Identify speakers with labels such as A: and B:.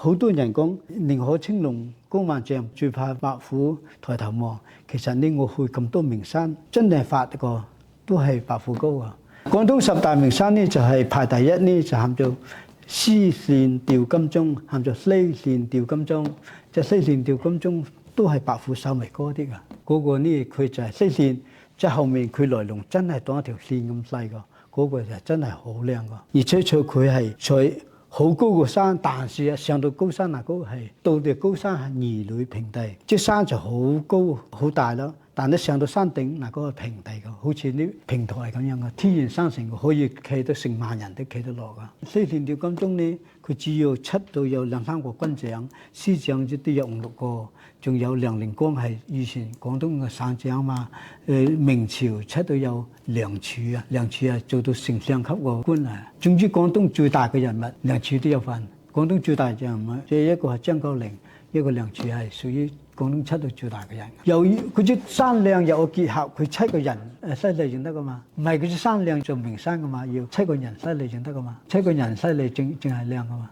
A: 好多人講寧可青龍高萬丈，最怕白虎抬頭望。其實呢，我去咁多名山，真係發覺都係白虎高啊！廣東十大名山呢，就係排第一呢，就喊做西蓮吊金鐘，喊做西蓮吊金鐘。即係西蓮吊金鐘都係白虎稍微高啲噶。嗰個呢，佢就係西蓮，即係後面佢來龍真係當一條線咁細個。嗰個就真係好靚噶，而且佢係在好高個山，但是上到高山嗱高係到條高山係兒女平地，即係山就好高好大咯。但係上到山頂嗱嗰個平地嘅，好似啲平台咁樣嘅，天然生成可以企到成萬人都企得落噶。西蓮吊金鐘呢，佢主要出到有兩三個軍長，師長都有5、6個，仲有梁靈光係以前廣東嘅省長嘛。明朝出到有梁柱啊，梁柱係做到丞相級個官啊。總之廣東最大嘅人物，梁柱都有份。廣東最大嘅人物，即係一個係張九齡，一個梁柱係屬於廣東出到最大嘅人。由於佢啲山靚有結合，佢7個人犀利先得噶嘛，唔係佢啲山靚做名山噶嘛，要7個人犀利先得噶嘛，7個人犀利正係靚噶嘛。